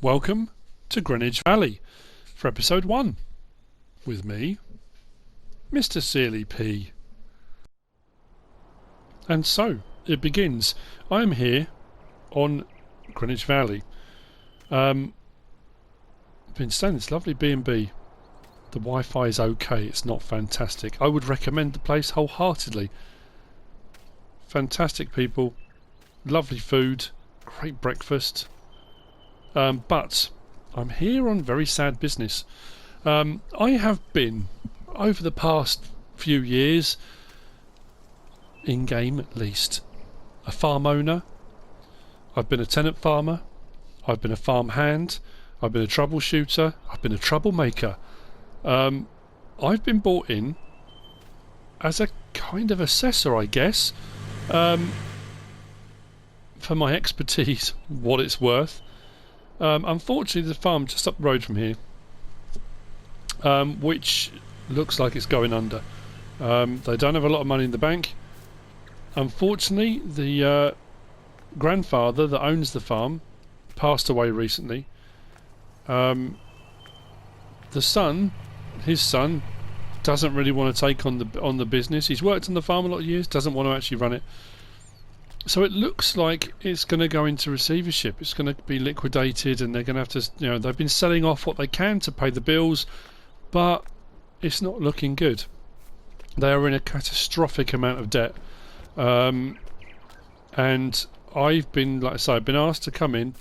Welcome to Greenwich Valley for episode 1 with me, MrSealyp. And so it begins. I am here on Greenwich Valley. Been staying in this lovely B&B. The Wi-Fi is okay, it's not fantastic. I would recommend the place wholeheartedly. Fantastic people, lovely food, great breakfast. But I'm here on very sad business. I have been, over the past few years, in-game at least, a farm owner. I've been a tenant farmer. I've been a farm hand. I've been a troubleshooter. I've been a troublemaker. I've been brought in as a kind of assessor, I guess, for my expertise, what it's worth. Unfortunately, the farm just up the road from here, which looks like it's going under. They don't have a lot of money in the bank. Unfortunately, the grandfather that owns the farm passed away recently. The son, his son, doesn't really want to take on the business. He's worked on the farm a lot of years, doesn't want to actually run it. So it looks like it's going to go into receivership. It's going to be liquidated, and they're going to have to, they've been selling off what they can to pay the bills, but it's not looking good. They are in a catastrophic amount of debt. And I've been, like I say, I've been asked to come in,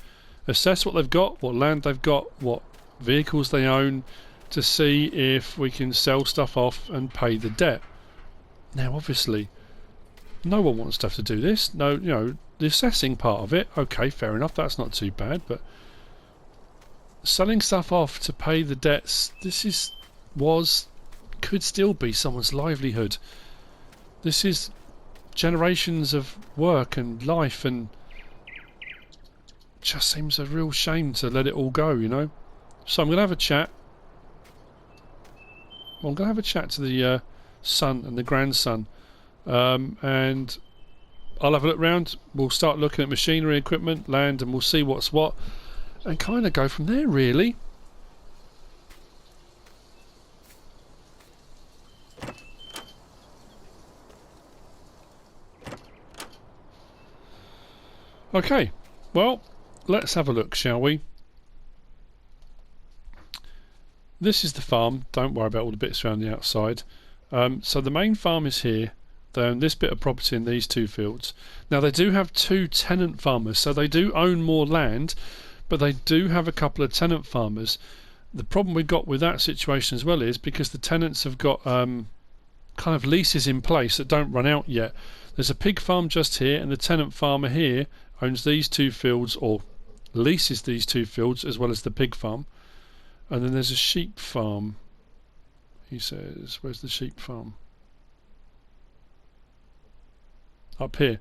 assess what they've got, what land they've got, what vehicles they own, to see if we can sell stuff off and pay the debt. Now, obviously, no one wants to have to do this. No, the assessing part of it, okay, fair enough, that's not too bad, but selling stuff off to pay the debts, could still be someone's livelihood. This is generations of work and life, and just seems a real shame to let it all go, So I'm going to have a chat. I'm going to have a chat to the son and the grandson. And I'll have a look round. We'll start looking at machinery, equipment, land, and we'll see what's what, and kind of go from there, really. Okay, well, let's have a look, shall we? This is the farm. Don't worry about all the bits around the outside. So the main farm is here. They own this bit of property in these two fields. Now, they do have two tenant farmers, so they do own more land, but they do have a couple of tenant farmers. The problem we've got with that situation as well is because the tenants have got kind of leases in place that don't run out yet. There's a pig farm just here, and the tenant farmer here owns these two fields, or leases these two fields, as well as the pig farm. And then there's a sheep farm. He says, where's the sheep farm? Up here.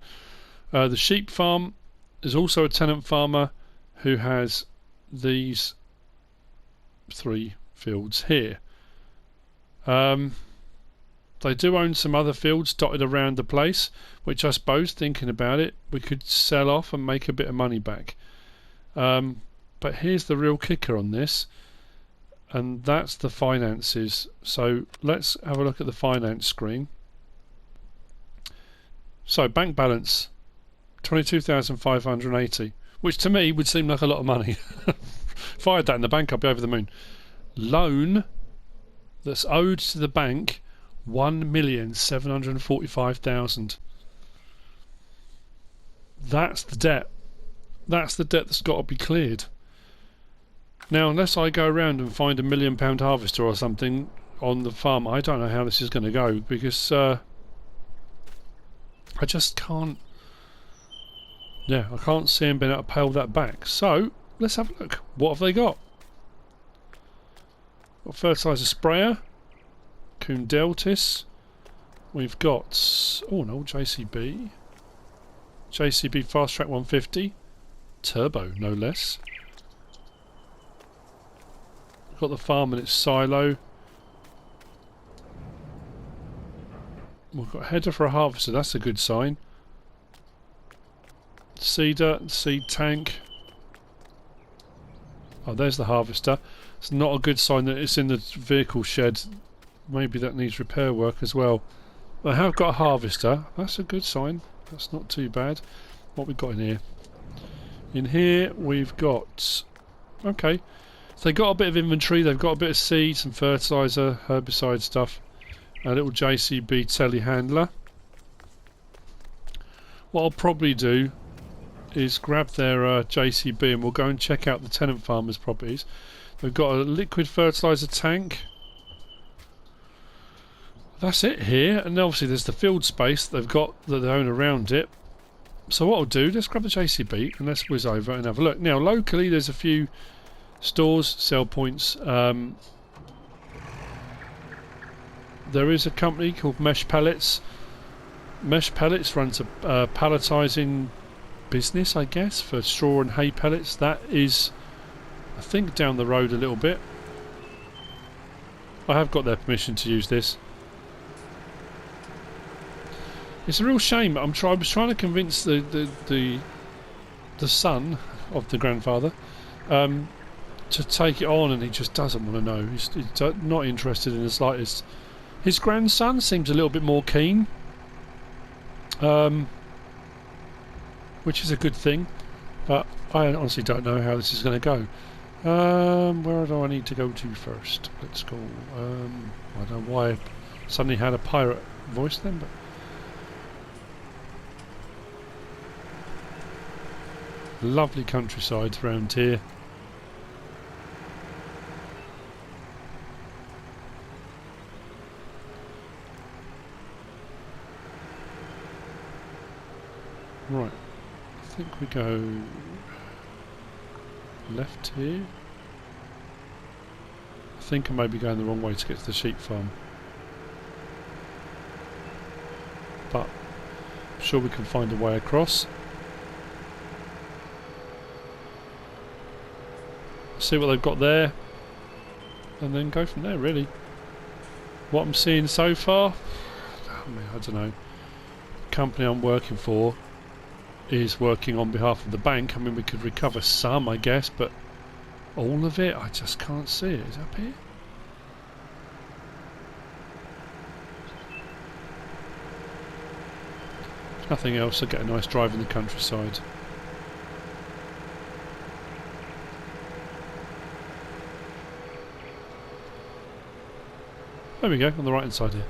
The sheep farm is also a tenant farmer who has these 3 fields here. They do own some other fields dotted around the place, which I suppose, thinking about it, we could sell off and make a bit of money back. But here's the real kicker on this, and that's the finances. So let's have a look at the finance screen. So bank balance 22,580, which to me would seem like a lot of money. If I had that in the bank, I'd be over the moon. Loan that's owed to the bank, 1,745,000. That's the debt. That's the debt that's got to be cleared. Now, unless I go around and find £1 million harvester or something on the farm, I don't know how this is going to go, because I just can't. Yeah, I can't see him being able to pay all that back. So let's have a look. What have they got? Got fertilizer sprayer, Kundeltis. We've got an old JCB Fast Track 150, turbo no less. We've got the farm and its silo. We've got a header for a harvester, that's a good sign. Seeder, seed tank. Oh, there's the harvester. It's not a good sign that it's in the vehicle shed. Maybe that needs repair work as well. I have got a harvester. That's a good sign. That's not too bad. What we got in here? In here we've got... Okay. So they've got a bit of inventory. They've got a bit of seed, some fertiliser, herbicide stuff. A little JCB telehandler. What I'll probably do is grab their JCB and we'll go and check out the tenant farmers' properties. They've got a liquid fertiliser tank. That's it here, and obviously there's the field space that they've got that they own around it. So what I'll do, let's grab the JCB and let's whiz over and have a look. Now locally there's a few stores, sell points. There is a company called Mesh Pellets. Mesh Pellets runs a palletising business, I guess, for straw and hay pellets. That is, I think, down the road a little bit. I have got their permission to use this. It's a real shame. I was trying to convince the son of the grandfather to take it on, and he just doesn't want to know. He's not interested in the slightest. His grandson seems a little bit more keen, which is a good thing. But I honestly don't know how this is going to go. Where do I need to go to first? Let's go. I don't know why I suddenly had a pirate voice then, but. Lovely countryside around here. Right, I think we go left here. I think I may be going the wrong way to get to the sheep farm, but I'm sure we can find a way across. See what they've got there and then go from there, really. What I'm seeing so far, I don't know. The company I'm working for is working on behalf of the bank. I mean, we could recover some, I guess, but all of it, I just can't see it. Is it up here? If nothing else, I'll get a nice drive in the countryside. There we go, on the right hand side here.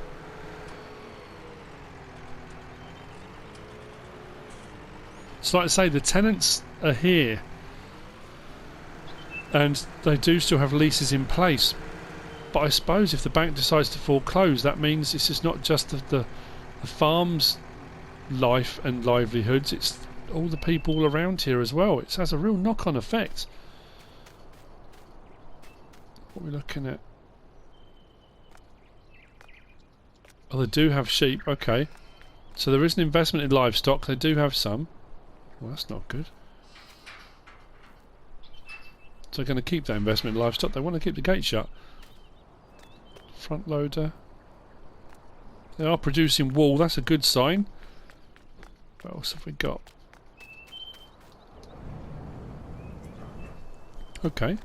So like I say, the tenants are here and they do still have leases in place, but I suppose if the bank decides to foreclose, that means this is not just the farm's life and livelihoods, it's all the people around here as well. It has a real knock-on effect. What are we looking at? Oh, they do have sheep, okay. So there is an investment in livestock, they do have some. Well, that's not good. So they're going to keep that investment in livestock, they want to keep the gate shut. Front loader. They are producing wool, that's a good sign. What else have we got? Okay.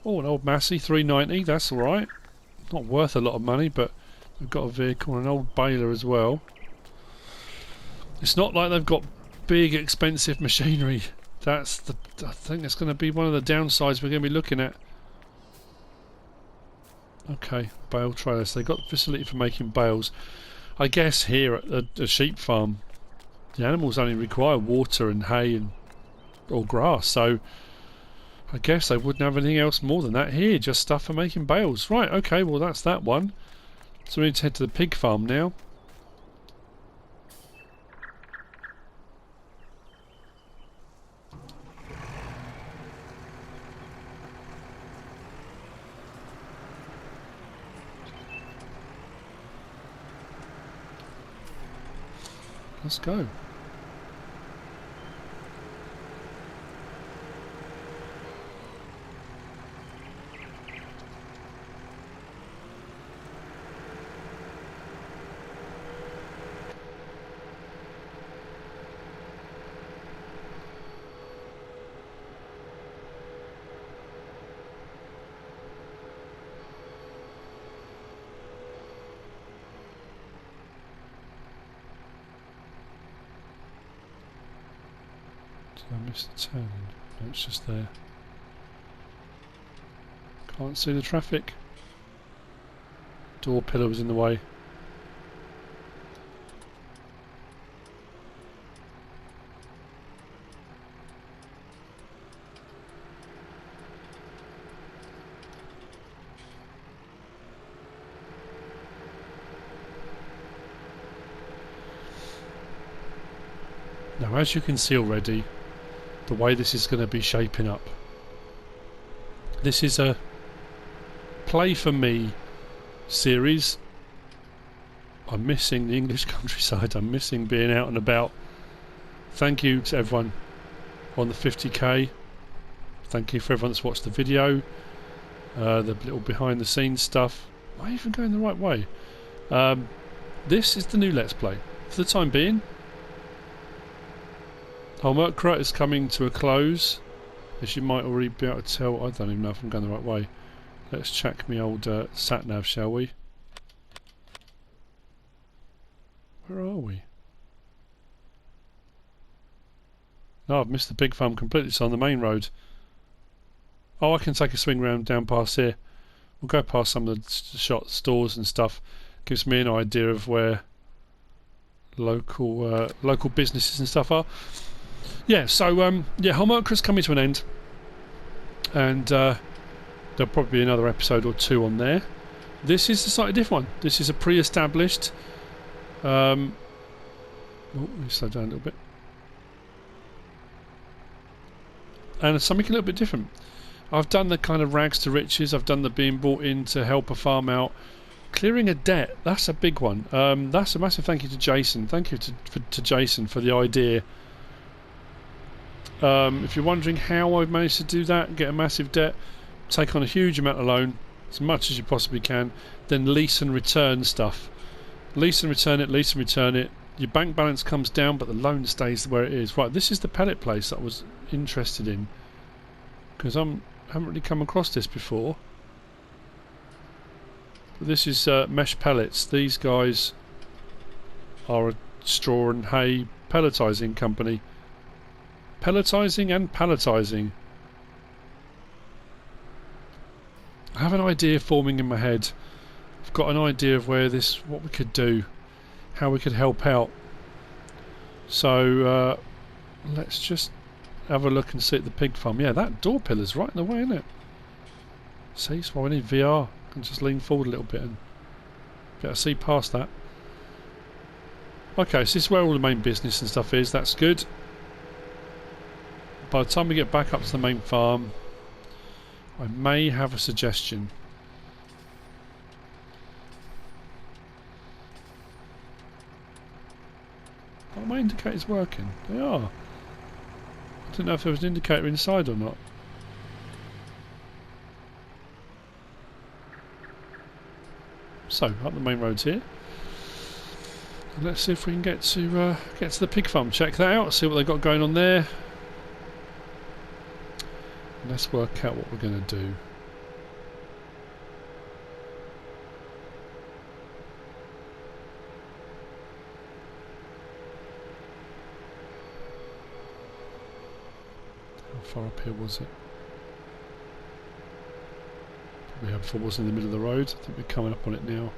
Oh, an old Massey, 390, that's alright. Not worth a lot of money, but we've got a vehicle and an old baler as well. It's not like they've got big expensive machinery. I think that's going to be one of the downsides we're going to be looking at. Okay, bale trailers. They've got the facility for making bales. I guess here at a sheep farm, the animals only require water and hay and or grass, so I guess they wouldn't have anything else more than that here, just stuff for making bales. Right, okay, well that's that one. So we need to head to the pig farm now. Let's go. Did I miss the turn? No, it's just there. Can't see the traffic. Door pillar was in the way. Now, as you can see already, the way this is going to be shaping up. This is a play for me series. I'm missing the English countryside. I'm missing being out and about. Thank you to everyone on the 50k. Thank you for everyone that's watched the video. The little behind the scenes stuff. Am I even going the right way? This is the new Let's Play. For the time being, homework is coming to a close. As you might already be able to tell, I don't even know if I'm going the right way. Let's check my old sat-nav, shall we? Where are we? No, I've missed the big farm completely. It's on the main road. Oh, I can take a swing round down past here. We'll go past some of the stores and stuff. Gives me an idea of where local businesses and stuff are. Yeah, so yeah, homework's coming to an end, and there'll probably be another episode or two on there. This is a slightly different one. This is a pre-established. Oh, let me slow down a little bit. And it's something a little bit different. I've done the kind of rags to riches. I've done the being brought in to help a farm out. Clearing a debt, that's a big one. That's a massive thank you to Jason. Thank you to Jason for the idea. If you're wondering how I've managed to do that, get a massive debt, take on a huge amount of loan, as much as you possibly can, then lease and return stuff. Lease and return it, lease and return it. Your bank balance comes down, but the loan stays where it is. Right, this is the pellet place that I was interested in, because I haven't really come across this before. But this is mesh pellets. These guys are a straw and hay pelletising company. Pelletising and palletising. I have an idea forming in my head. I've got an idea of what we could do, how we could help out. So let's just have a look and see at the pig farm. Yeah, that door pillar's right in the way, isn't it? See, so I need VR. I can just lean forward a little bit and be able to see past that. Okay, so this is where all the main business and stuff is. That's good. By the time we get back up to the main farm, I may have a suggestion. Are my indicators working? They are. I didn't know if there was an indicator inside or not. So, up the main roads here. And let's see if we can get to the pig farm. Check that out. See what they've got going on there. And let's work out what we're going to do. How far up here was it? Probably how far was in the middle of the road. I think we're coming up on it now.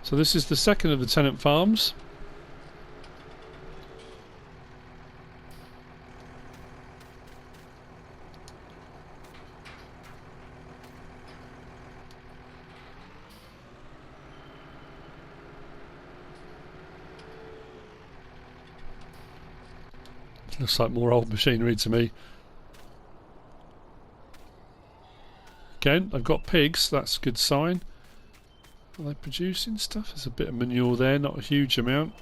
So this is the second of the tenant farms. Looks like more old machinery to me. Again, I've got pigs, that's a good sign. Are they producing stuff? There's a bit of manure there, not a huge amount.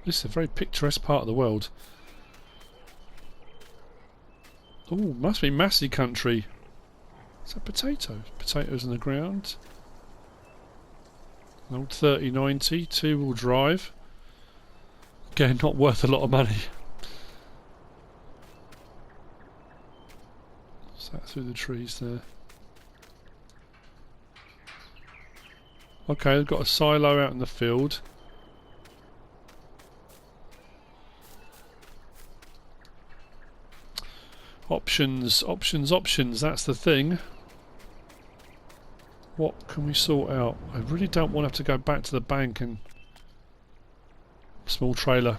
This is a very picturesque part of the world. Oh, must be Massey country. Is that potatoes? Potatoes in the ground. An old 3090, two-wheel drive. Again, not worth a lot of money. through the trees there. Okay, they've got a silo out in the field. Options, options, options, that's the thing. What can we sort out? I really don't want to have to go back to the bank and... Small trailer.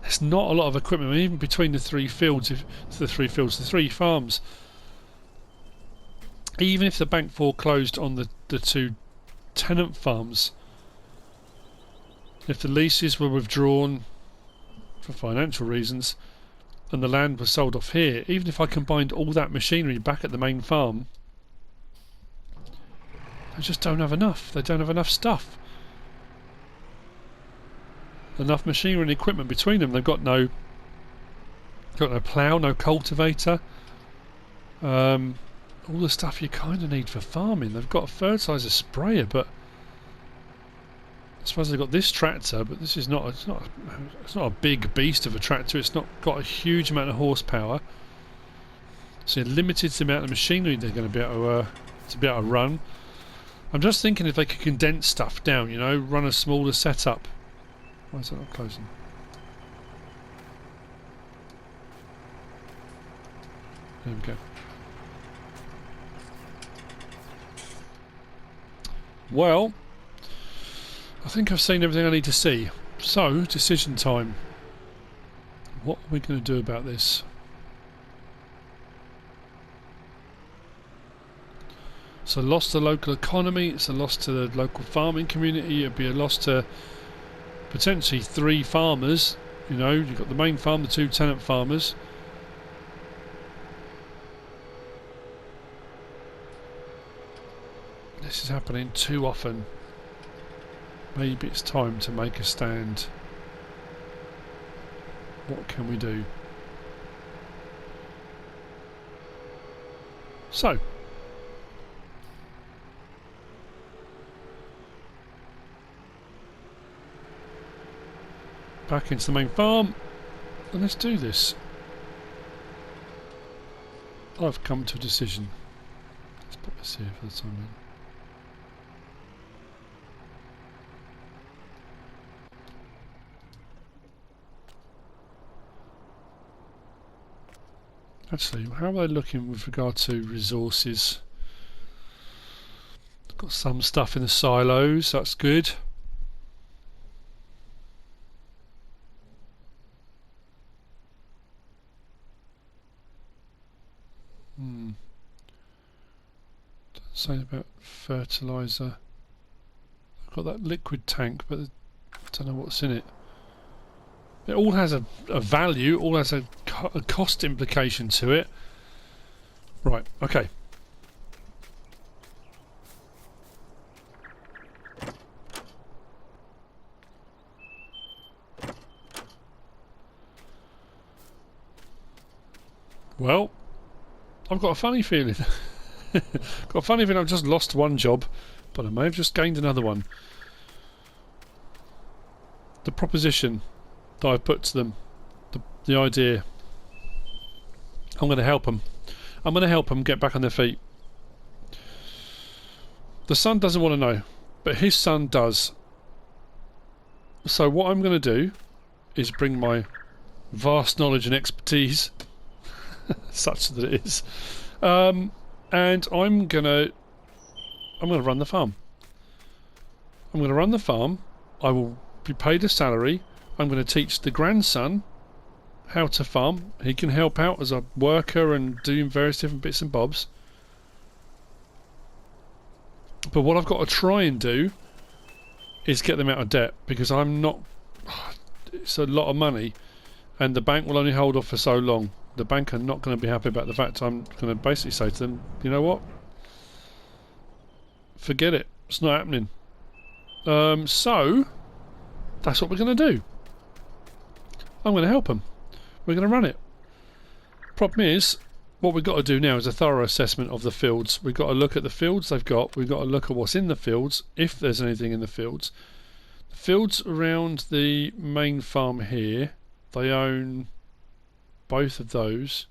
There's not a lot of equipment, I mean, even between the three fields, the three farms. Even if the bank foreclosed on the two tenant farms, if the leases were withdrawn for financial reasons and the land was sold off here, even if I combined all that machinery back at the main farm, they just don't have enough. They don't have enough stuff. Enough machinery and equipment between them. They've got no plough, no cultivator. All the stuff you kind of need for farming. They've got a fertiliser sprayer, but I suppose they've got this tractor, but this is not. It's not a big beast of a tractor. It's not got a huge amount of horsepower. So you're limited to the amount of machinery they're going to be able to run. I'm just thinking if they could condense stuff down, you know, run a smaller setup. Why is that not closing? There we go. Well, I think I've seen everything I need to see. So, decision time. What are we going to do about this? It's a loss to the local economy, it's a loss to the local farming community, it'd be a loss to potentially 3 farmers. You know, you've got the main farm, the 2 tenant farmers. This is happening too often. Maybe it's time to make a stand. What can we do? So, back into the main farm, and let's do this. I've come to a decision. Let's put this here for the time being. Actually, how are they looking with regard to resources? Got some stuff in the silos, that's good. Say about fertiliser. I've got that liquid tank, but I don't know what's in it. It all has a value, all has a cost implication to it. Right, okay. Well, I've got a funny feeling. Got a funny feeling I've just lost one job, but I may have just gained another one. The proposition that I've put to them, the idea. I'm going to help them. I'm going to help them get back on their feet. The son doesn't want to know, but his son does. So what I'm going to do is bring my vast knowledge and expertise, such that it is, and I'm gonna run the farm. I'm gonna run the farm. I will be paid a salary. I'm going to teach the grandson how to farm. He can help out as a worker and do various different bits and bobs. But what I've got to try and do is get them out of debt, because I'm not... It's a lot of money, and the bank will only hold off for so long. The bank are not going to be happy about the fact I'm going to basically say to them, you know what? Forget it. It's not happening. So, that's what we're going to do. I'm going to help them. We're going to run it. Problem is, what we've got to do now is a thorough assessment of the fields. We've got to look at the fields they've got. We've got to look at what's in the fields, if there's anything in the fields. The fields around the main farm here, they own both of those.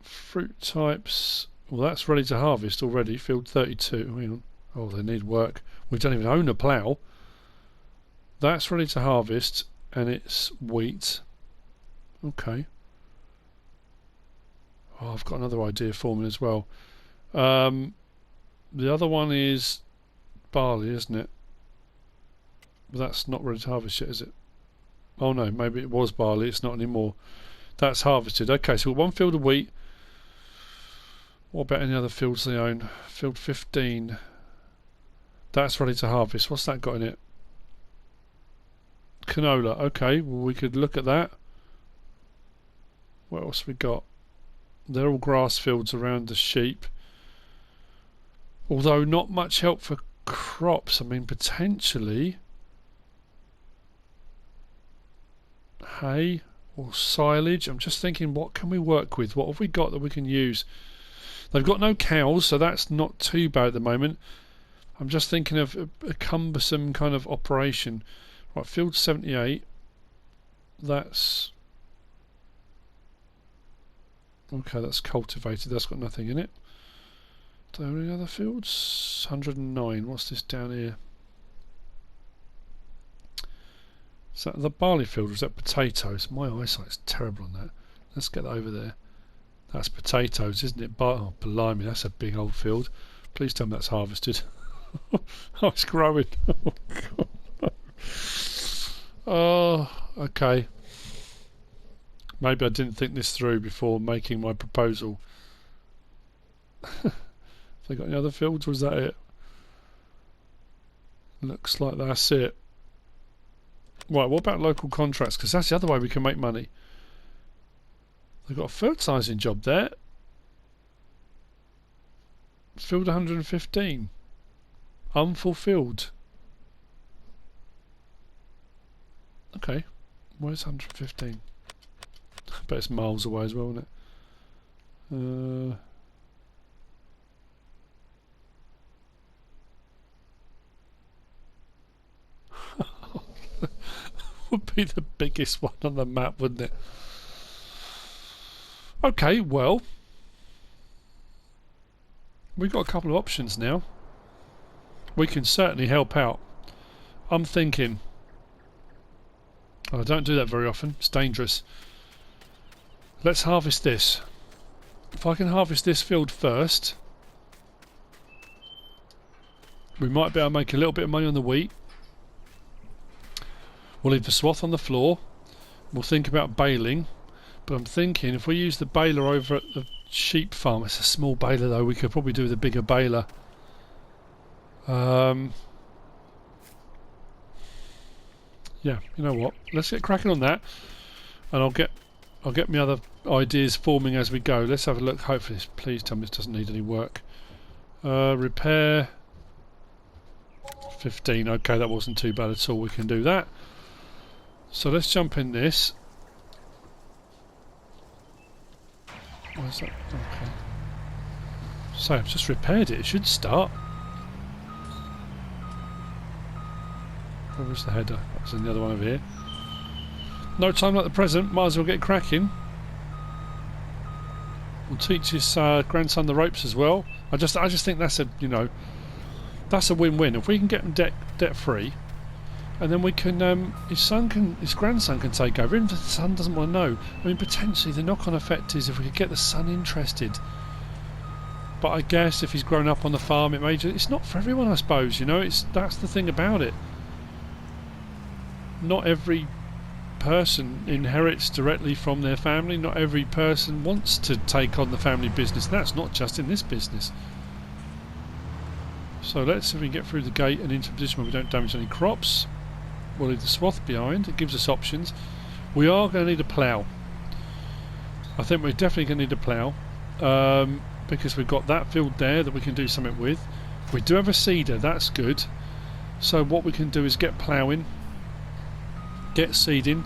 Fruit types. Well, that's ready to harvest already. Field 32. Hang on. Oh, they need work. We don't even own a plough. That's ready to harvest, and it's wheat. Okay. Oh, I've got another idea for me as well. The other one is barley, isn't it? But that's not ready to harvest yet, is it? Oh no, maybe it was barley. It's not anymore. That's harvested. Okay, so we've got one field of wheat. What about any other fields they own? Field 15. That's ready to harvest. What's that got in it? Canola. Okay, well we could look at that. What else we got? They're all grass fields around the sheep. Although not much help for crops. I mean, potentially hay or silage. I'm just thinking, what can we work with? What have we got that we can use? They've got no cows, so that's not too bad at the moment. I'm just thinking of a cumbersome kind of operation. Right, field 78. That's okay. That's cultivated. That's got nothing in it. Do there any other fields? 109. What's this down here? Is that the barley field or is that potatoes? My eyesight's terrible on that. Let's get that over there. That's potatoes, isn't it? Oh, blimey, that's a big old field. Please tell me that's harvested. Oh, it's growing. Oh, God. Oh, okay. Maybe I didn't think this through before making my proposal. Have they got any other fields or is that it? Looks like that's it. Right, what about local contracts? Because that's the other way we can make money. They've got a fertilising job there. Field 115. Unfulfilled. Okay. Where's 115? I bet it's miles away as well, isn't it? Would be the biggest one on the map, wouldn't it? Okay, well, we've got a couple of options now. We can certainly help out. I'm thinking, I don't do that very often, it's dangerous. Let's harvest this. If I can harvest this field first, we might be able to make a little bit of money on the wheat. We'll leave the swath on the floor. We'll think about baling. But I'm thinking if we use the baler over at the sheep farm, it's a small baler though, we could probably do with a bigger baler. Yeah, you know what? Let's get cracking on that, and I'll get my other ideas forming as we go. Let's have a look. Hopefully, please tell me this doesn't need any work. Repair 15. Okay, that wasn't too bad at all. We can do that. So let's jump in this. Where's that? Okay. So I've just repaired it. It should start. Where was the header? That was in the other one over here. No time like the present. Might as well get cracking. We'll teach his grandson the ropes as well. I just think that's a that's a win-win. If we can get him debt free, and then we can his grandson can take over. Even if the son doesn't want to know. I mean, potentially the knock-on effect is if we could get the son interested. But I guess if he's grown up on the farm, it's not for everyone, I suppose. That's the thing about it. Not every person inherits directly from their family. Not every person wants to take on the family business. That's not just in this business. So let's see if we can get through the gate and into a position where we don't damage any crops. We'll leave the swath behind. It gives us options. We are going to need a plough. I think we're definitely going to need a plough because we've got that field there that we can do something with. We do have a seeder. That's good. So what we can do is get ploughing. Get seeding.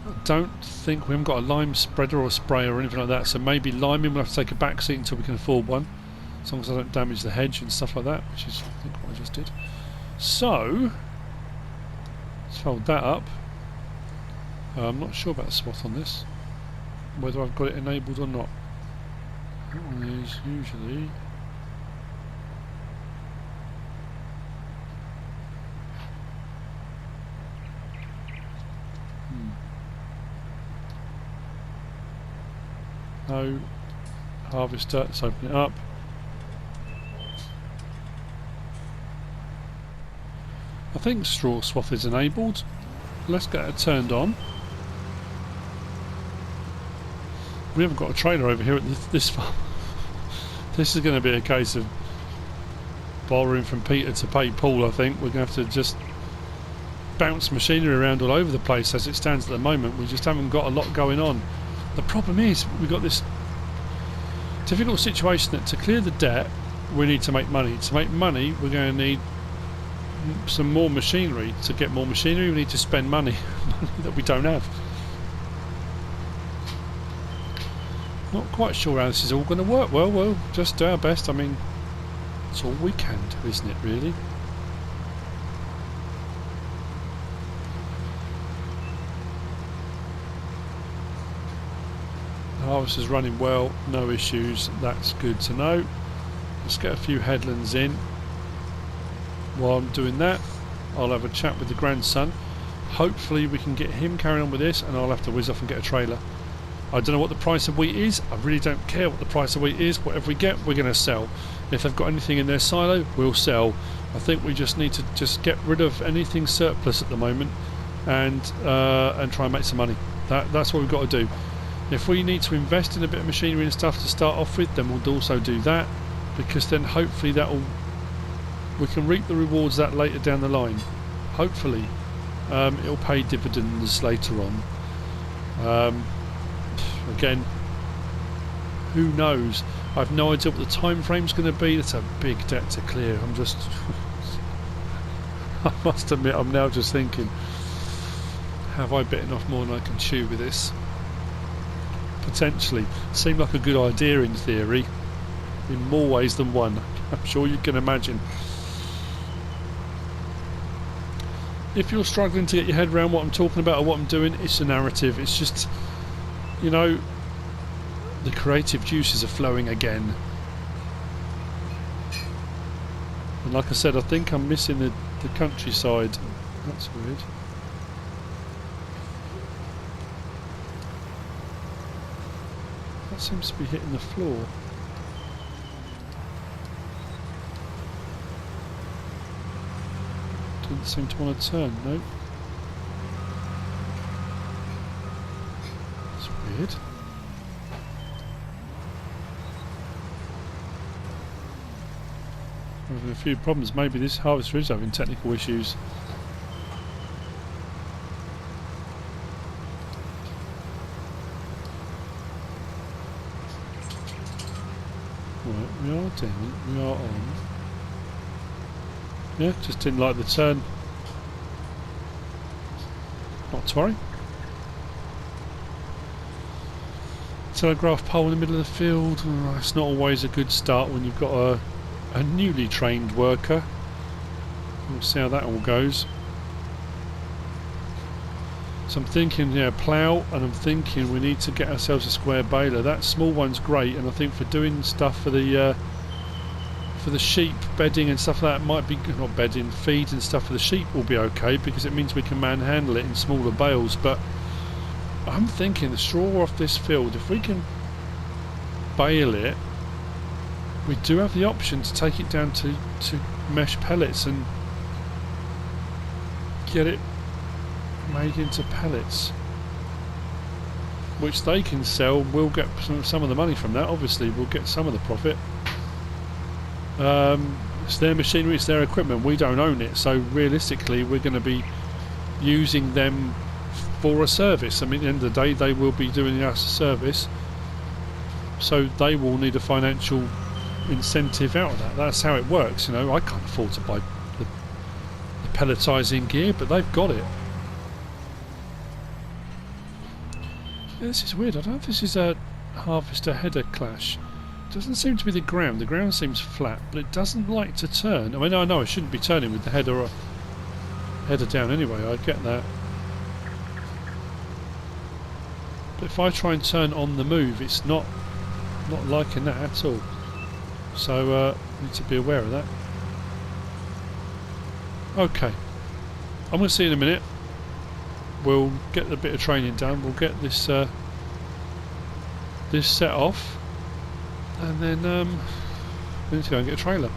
I don't think we haven't got a lime spreader or a sprayer or anything like that, so maybe liming we'll have to take a back seat until we can afford one, as long as I don't damage the hedge and stuff like that, which is I think what I just did. So let's fold that up. I'm not sure about the swath on this, whether I've got it enabled or not. That one is usually... No. Harvester, let's open it up. I think straw swath is enabled. Let's get it turned on. We haven't got a trailer over here at this farm. This is going to be a case of borrowing from Peter to pay Paul, I think. We're going to have to just bounce machinery around all over the place as it stands at the moment. We just haven't got a lot going on. The problem is we've got this difficult situation that to clear the debt we need to make money. To make money we're going to need some more machinery. To get more machinery we need to spend money, money that we don't have. Not quite sure how this is all going to work. Well, we'll just do our best. I mean, it's all we can do, isn't it, really? The harvest is running well, no issues. That's good to know. Let's get a few headlands in. While I'm doing that, I'll have a chat with the grandson. Hopefully we can get him carrying on with this, and I'll have to whiz off and get a trailer. I don't know what the price of wheat is. I really don't care what the price of wheat is. Whatever we get, we're going to sell. If they've got anything in their silo, we'll sell. I think we just need to just get rid of anything surplus at the moment, and try and make some money. That's what we've got to do. If we need to invest in a bit of machinery and stuff to start off with, then we'll also do that, because then hopefully we can reap the rewards of that later down the line. Hopefully, it'll pay dividends later on. Again, who knows? I've no idea what the time frame's going to be. That's a big debt to clear. I'm just I must admit I'm now just thinking, have I bitten off more than I can chew with this? Potentially. Seemed like a good idea in theory, in more ways than one, I'm sure you can imagine. If you're struggling to get your head around what I'm talking about or what I'm doing, it's a narrative. It's just, you know, the creative juices are flowing again. And like I said, I think I'm missing the countryside. That's weird. That seems to be hitting the floor. Doesn't seem to want to turn, no. That's weird. We're having a few problems. Maybe this harvester is having technical issues. Right, we are down, we are on. Yeah, just didn't like the turn. Not to worry. Telegraph pole in the middle of the field. Oh, it's not always a good start when you've got a newly trained worker. We'll see how that all goes. So I'm thinking, yeah, plough, and I'm thinking we need to get ourselves a square baler. That small one's great, and I think for doing stuff for the sheep, bedding and stuff like that might be good. Not bedding, feed and stuff for the sheep will be okay, because it means we can manhandle it in smaller bales. But I'm thinking the straw off this field, if we can bale it, we do have the option to take it down to mesh pellets and get it made into pellets, which they can sell. We'll get some of the money from that. Obviously we'll get some of the profit. It's their machinery, it's their equipment, we don't own it, so realistically we're going to be using them for a service. I mean, at the end of the day they will be doing us a service, so they will need a financial incentive out of that. That's how it works, you know. I can't afford to buy the pelletising gear, but they've got it. Yeah, this is weird. I don't know if this is a harvester header clash. It doesn't seem to be the ground. The ground seems flat, but it doesn't like to turn. I mean, I know I shouldn't be turning with the header down anyway, I get that. But if I try and turn on the move, it's not Not liking that at all. So need to be aware of that. Okay, I'm going to see you in a minute. We'll get a bit of training done. We'll get this this set off, and then we need to go and get a trailer.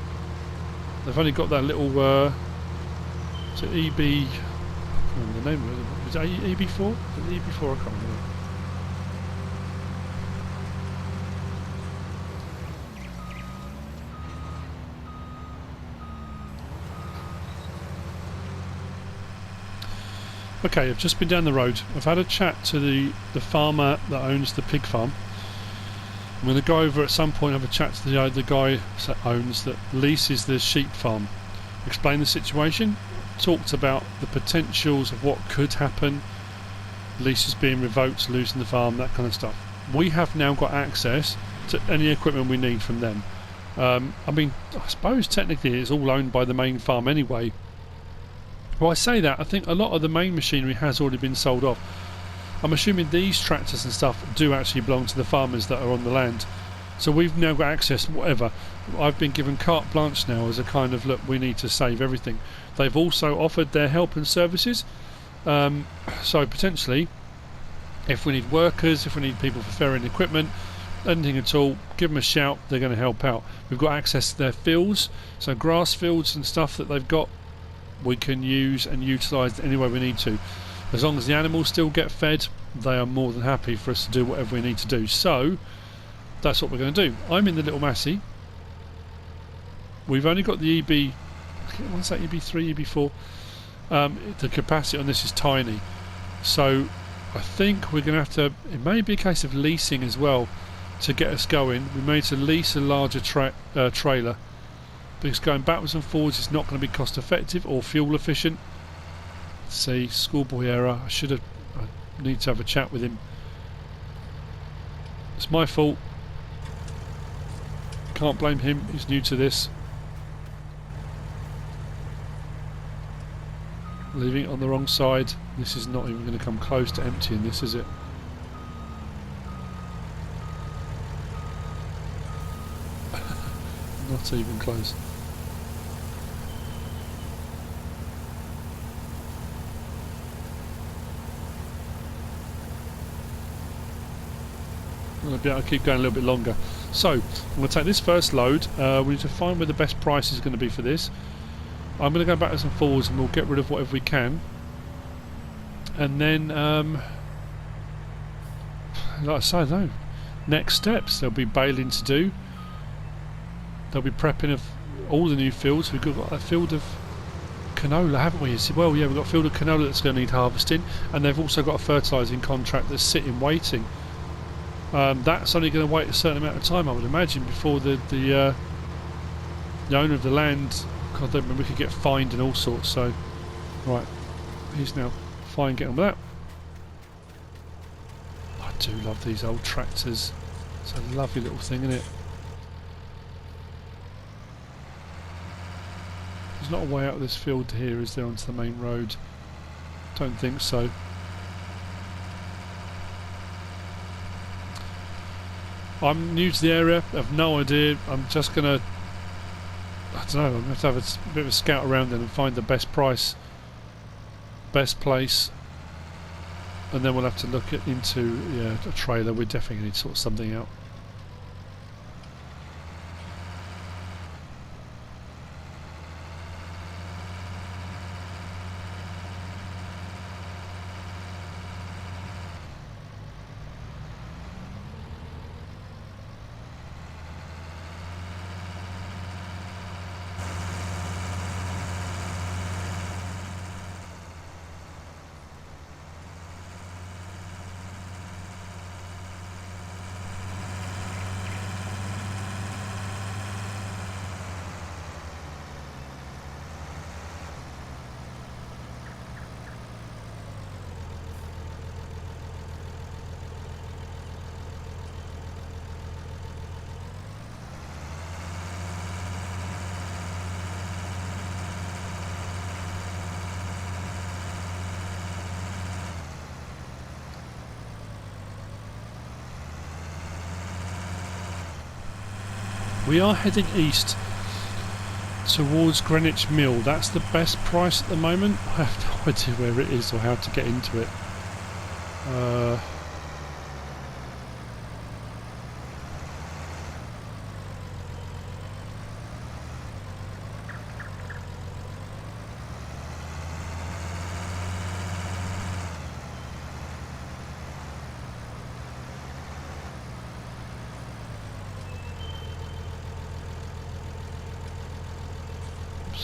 They've only got that little is it EB? I can't remember the name of it. Is it EB4? Is it EB4? I can't remember. Okay, I've just been down the road. I've had a chat to the farmer that owns the pig farm. I'm going to go over at some point and have a chat to the guy that leases the sheep farm. Explain the situation. Talked about the potentials of what could happen. Leases being revoked, losing the farm, that kind of stuff. We have now got access to any equipment we need from them. I mean, I suppose technically it's all owned by the main farm anyway. Well, I say that, I think a lot of the main machinery has already been sold off. I'm assuming these tractors and stuff do actually belong to the farmers that are on the land. So we've now got access to whatever. I've been given carte blanche now as a kind of, look, we need to save everything. They've also offered their help and services. So potentially, if we need workers, if we need people for ferrying equipment, anything at all, give them a shout, they're going to help out. We've got access to their fields, so grass fields and stuff that they've got, we can use and utilise any way we need to. As long as the animals still get fed, they are more than happy for us to do whatever we need to do. So that's what we're going to do. I'm in the little Massey. We've only got the EB, what's that, EB3, EB4? The capacity on this is tiny, so I think we're going to have to, it may be a case of leasing as well to get us going. We may need to lease a larger trailer, because going backwards and forwards is not going to be cost effective or fuel efficient. Let's see, schoolboy error. I need to have a chat with him. It's my fault. Can't blame him, he's new to this. Leaving it on the wrong side. This is not even going to come close to emptying this, is it? Not even close. I'm going to be able to keep going a little bit longer. So, I'm going to take this first load. We need to find where the best price is going to be for this. I'm going to go backwards and forwards and we'll get rid of whatever we can. And then, like I say, no. Next steps, there'll be baling to do. There'll be prepping of all the new fields. We've got a field of canola, haven't we? Well, yeah, we've got a field of canola that's going to need harvesting, and they've also got a fertilising contract that's sitting waiting. That's only going to wait a certain amount of time, I would imagine, before the owner of the land, God, I mean, we could get fined and all sorts. So, right, he's now fine getting on with that. I do love these old tractors. It's a lovely little thing, isn't it? There's not a way out of this field here, is there, onto the main road? Don't think so. I'm new to the area, I've no idea. I'm just gonna, I don't know, I'm going to have a bit of a scout around then and find the best price, best place, and then we'll have to look into a trailer. We definitely need to sort something out. We are heading east towards Greenwich Mill. That's the best price at the moment. I have no idea where it is or how to get into it.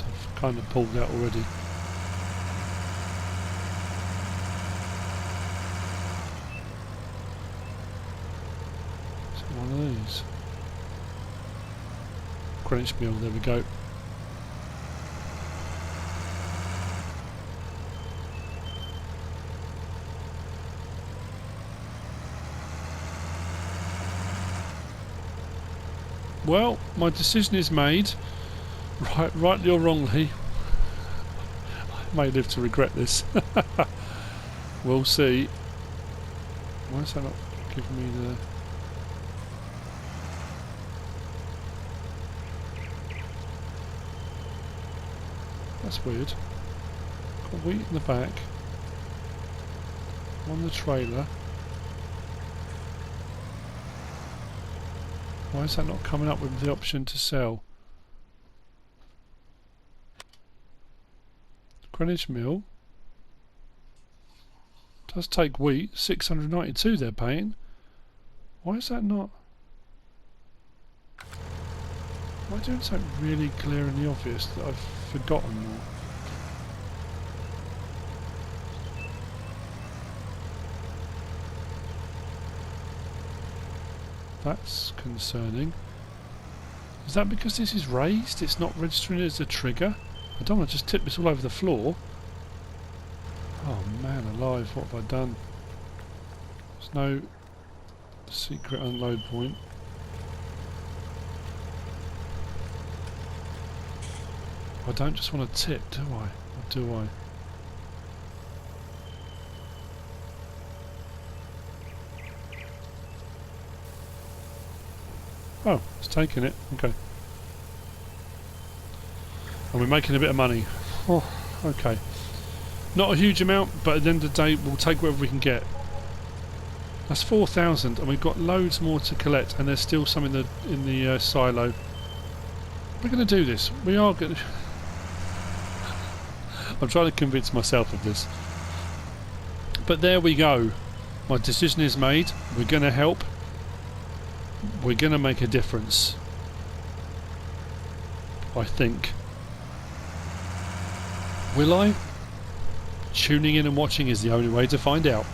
I've kind of pulled out already. Is it one of these? Greenwich Mill, there we go. Well, my decision is made. Rightly or wrongly, I may live to regret this. We'll see. Why is that not giving me the... That's weird. Got wheat in the back. On the trailer. Why is that not coming up with the option to sell? Greenwich Mill does take wheat, 692 they're paying. Why is that not? Am I doing something really clear and obvious that I've forgotten more? That's concerning. Is that because this is raised? It's not registering as a trigger? I don't want to just tip this all over the floor. Oh man alive, what have I done? There's no secret unload point. I don't just want to tip, do I? Or do I? Oh, it's taking it. Okay. And we're making a bit of money. Oh, okay. Not a huge amount, but at the end of the day, we'll take whatever we can get. That's 4,000, and we've got loads more to collect, and there's still some in the silo. We're going to do this. We are going to... I'm trying to convince myself of this. But there we go. My decision is made. We're going to help. We're going to make a difference. I think. Will I? Tuning in and watching is the only way to find out.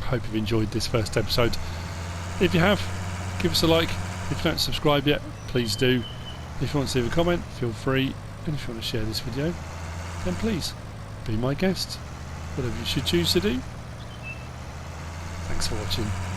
Hope you've enjoyed this first episode. If you have, give us a like. If you don't subscribe yet, please do. If you want to leave a comment, feel free. And if you want to share this video, then please be my guest. Whatever you should choose to do. Thanks for watching.